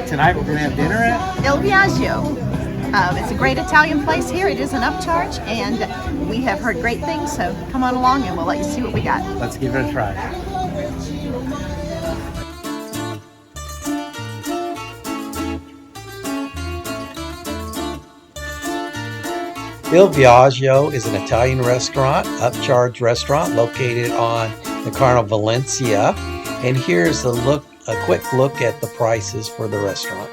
tonight we're going to have dinner at? Il Viaggio. It's a great Italian place here. It is an upcharge, and we have heard great things, so come on along and we'll let you see what we got. Let's give it a try. Il Viaggio is an Italian restaurant, upcharge restaurant located on the Carnival Venezia. And here's a quick look at the prices for the restaurant.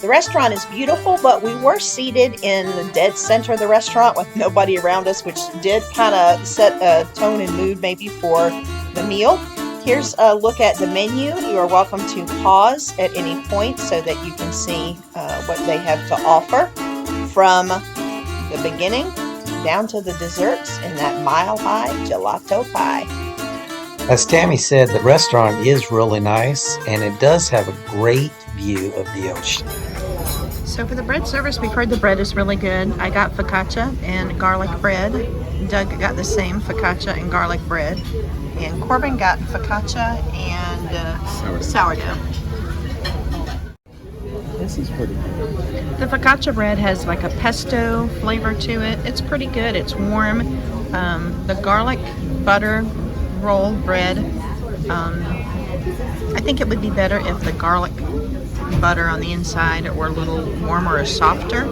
The restaurant is beautiful, but we were seated in the dead center of the restaurant with nobody around us, which did kind of set a tone and mood maybe for the meal. Here's a look at the menu. You are welcome to pause at any point so that you can see what they have to offer, from the beginning down to the desserts in that mile-high gelato pie. As Tammy said, the restaurant is really nice, and it does have a great view of the ocean. So for the bread service, we've heard the bread is really good. I got focaccia and garlic bread. Doug got the same focaccia and garlic bread. And Corbin got focaccia and sourdough. This is pretty good. The focaccia bread has like a pesto flavor to it. It's pretty good. It's warm. The garlic butter rolled bread, I think it would be better if the garlic butter on the inside were a little warmer or softer,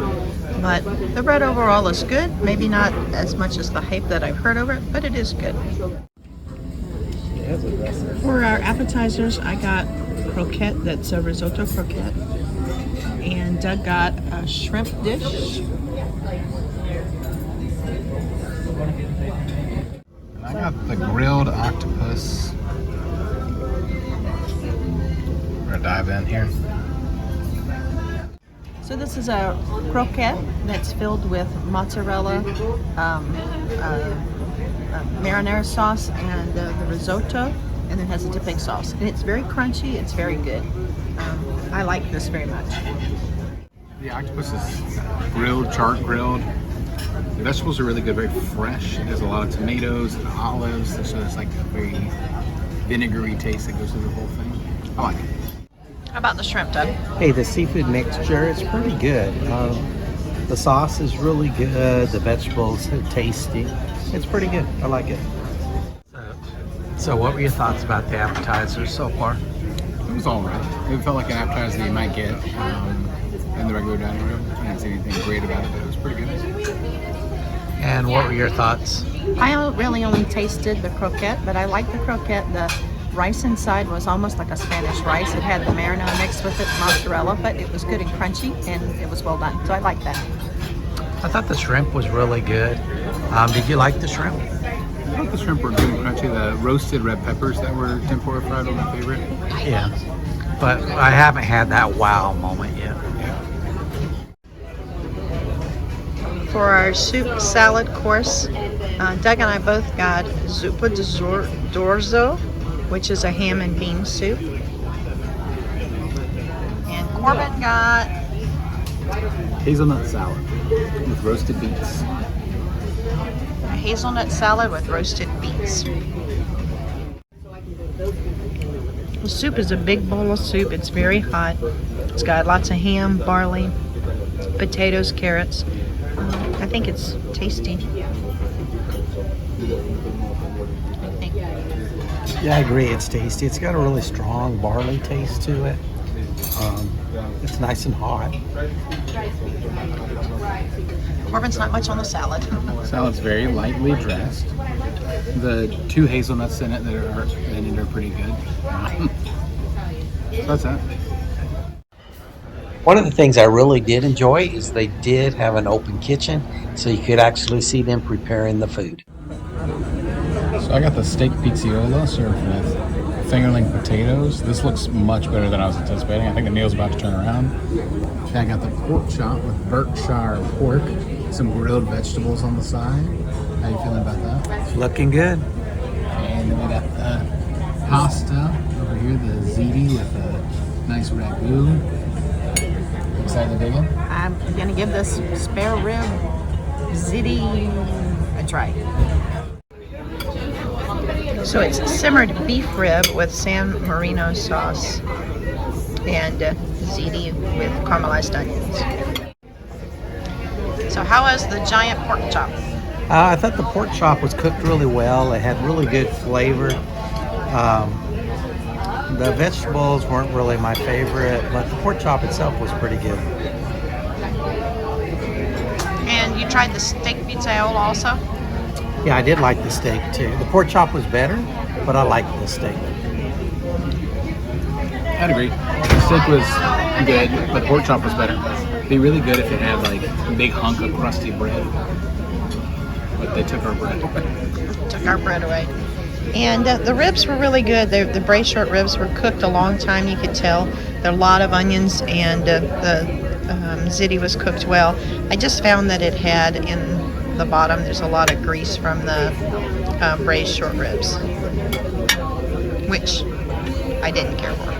but the bread overall is good. Maybe not as much as the hype that I've heard over it, but it is good. For our appetizers, I got croquette, that's a risotto croquette, and Doug got a shrimp dish. I got the grilled octopus. We're gonna dive in here. So this is a croquette that's filled with mozzarella, marinara sauce, and the risotto, and then has a dipping sauce. And it's very crunchy. It's very good. I like this very much. The octopus is grilled, char grilled. The vegetables are really good, very fresh. It has a lot of tomatoes and olives, so it's like a very vinegary taste that goes through the whole thing. I like it. How about the shrimp, Doug? Hey, the seafood mixture is pretty good. The sauce is really good. The vegetables are tasty. It's pretty good. I like it. So what were your thoughts about the appetizers so far? It was all right. It felt like an appetizer that you might get in the regular dining room. I didn't see anything great about it, but it was pretty good. And what were your thoughts? I really only tasted the croquette, but I like the croquette. The rice inside was almost like a Spanish rice. It had the marinara mixed with it, mozzarella, but it was good and crunchy, and it was well done. So I like that. I thought the shrimp was really good. Did you like the shrimp? I thought the shrimp were good and crunchy. The roasted red peppers that were tempura fried were my favorite. Yeah, but I haven't had that wow moment yet. For our soup salad course, Doug and I both got zuppa d'orzo, which is a ham and bean soup. And Corbin got Hazelnut salad with roasted beets. a hazelnut salad with roasted beets. The soup is a big bowl of soup. It's very hot. It's got lots of ham, barley, potatoes, carrots. I think it's tasty. I think. Yeah, I agree. It's tasty. It's got a really strong barley taste to it. It's nice and hot. Corbin's not much on the salad. Salad's very lightly dressed. The two hazelnuts in it that are pretty good. So that's that. One of the things I really did enjoy is they did have an open kitchen, so you could actually see them preparing the food. So I got the steak pizzola served with fingerling potatoes. This looks much better than I was anticipating. I think the meal's about to turn around. I got the pork chop with Berkshire pork, some grilled vegetables on the side. How you feeling about that? Looking good. And then we got the pasta over here, the ziti with a nice ragu. Excited to dig in? I'm gonna give this spare rib ziti a try. So it's simmered beef rib with San Marino sauce. and ziti with caramelized onions. So how was the giant pork chop? I thought the pork chop was cooked really well. It had really good flavor. The vegetables weren't really my favorite, but the pork chop itself was pretty good. And you tried the steak pizzaiola also? Yeah, I did like the steak too. The pork chop was better, but I liked the steak. I'd agree. The steak was good, but the pork chop was better. It'd be really good if it had like a big hunk of crusty bread. But they took our bread away. Took our bread away. And the ribs were really good. The braised short ribs were cooked a long time, you could tell. There are a lot of onions, and the ziti was cooked well. I just found that it had in the bottom, there's a lot of grease from the braised short ribs, which I didn't care for.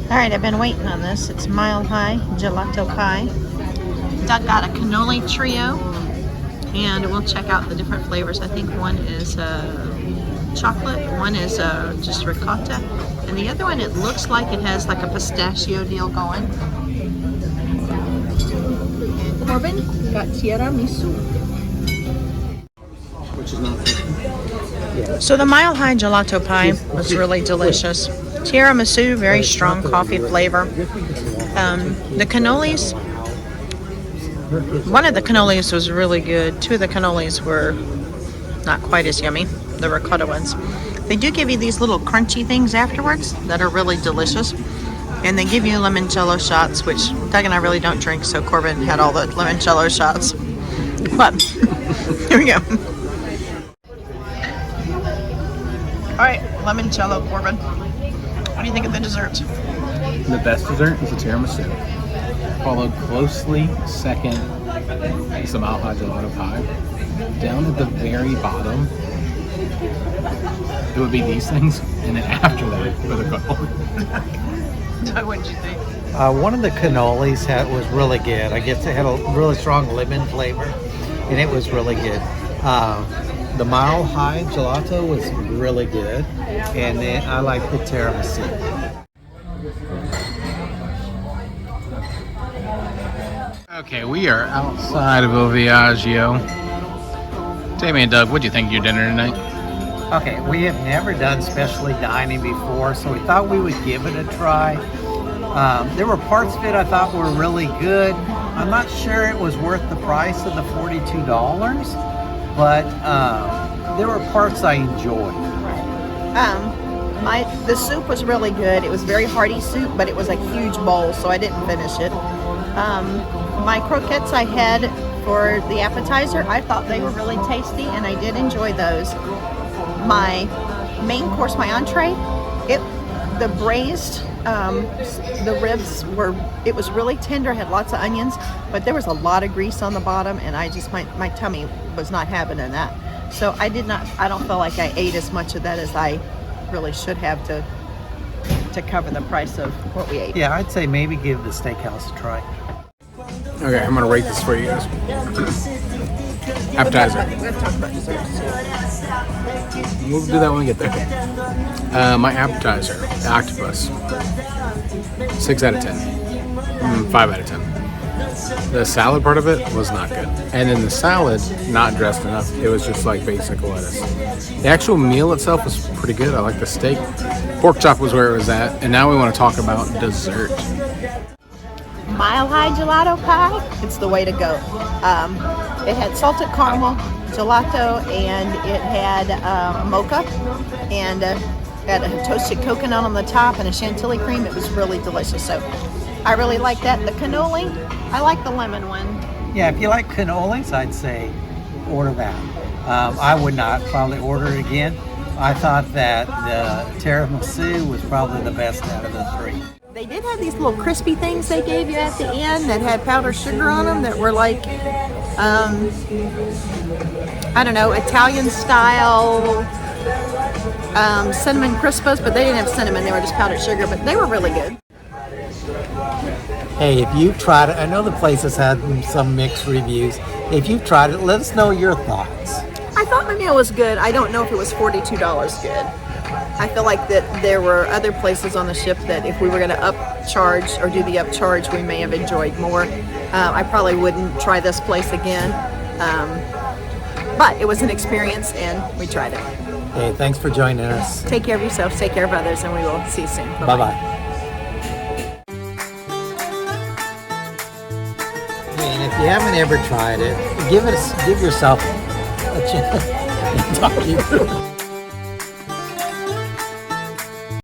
All right, I've been waiting on this. It's Mile High Gelato Pie. Doug got a cannoli trio, and we'll check out the different flavors. I think one is chocolate, one is just ricotta, and the other one, it looks like it has like a pistachio deal going. Corbin got tiramisu, Which is not good. So the Mile High Gelato Pie was really delicious. Tiramisu, very strong coffee flavor. The cannolis, one of the cannolis was really good. Two of the cannolis were not quite as yummy, the ricotta ones. They do give you these little crunchy things afterwards that are really delicious. And they give you limoncello shots, which Doug and I really don't drink, so Corbin had all the limoncello shots. But, here we go. All right, limoncello, Corbin. What do you think of the desserts? The best dessert is the tiramisu. Followed closely second is the Mile High Gelato Pie. Down at the very bottom, it would be these things, and then after that, for the couple. What did you think? One of the cannolis was really good. I guess it had a really strong lemon flavor, and it was really good. The Mile High Gelato was really good, and then I like the tiramisu. Okay, we are outside of Viaggio. Tammy and Doug, what do you think of your dinner tonight? Okay, we have never done specialty dining before, so we thought we would give it a try. There were parts of it I thought were really good. I'm not sure it was worth the price of the $42, but there were parts I enjoyed. The soup was really good. It was very hearty soup, but it was a huge bowl, so I didn't finish it. My croquettes I had for the appetizer, I thought they were really tasty, and I did enjoy those. My main course, my entree, the braised, the ribs it was really tender, had lots of onions, but there was a lot of grease on the bottom, and my tummy was not having that. So I don't feel like I ate as much of that as I really should have to cover the price of what we ate. Yeah, I'd say maybe give the steakhouse a try. Okay, I'm gonna rate this for you guys. Appetizer. We'll do that when we get there. My appetizer, the octopus, 6 out of 10. 5 out of 10. The salad part of it was not good. And then the salad, not dressed enough. It was just like basic lettuce. The actual meal itself was pretty good. I like the steak. Pork chop was where it was at. And now we want to talk about dessert. Mile High Gelato Pie, it's the way to go. It had salted caramel gelato, and it had mocha, and had a toasted coconut on the top and a chantilly cream. It was really delicious. So I really like that. The cannoli, I like the lemon one. Yeah, if you like cannolis, I'd say order that. I would not probably order it again. I thought that the tiramisu was probably the best out of the three. They did have these little crispy things they gave you at the end that had powdered sugar on them that were like, I don't know, Italian style cinnamon crispas, but they didn't have cinnamon, they were just powdered sugar, but they were really good. Hey, if you've tried it, I know the place has had some mixed reviews. If you've tried it, let us know your thoughts. I thought my meal was good. I don't know if it was $42 good. I feel like that there were other places on the ship that if we were going to upcharge or do the upcharge, we may have enjoyed more. I probably wouldn't try this place again, but it was an experience and we tried it. Hey, thanks for joining us. Take care of yourself, take care of others, and we will see you soon. Bye-bye. Bye-bye. And if you haven't ever tried it, give yourself a chance. Talk you through it.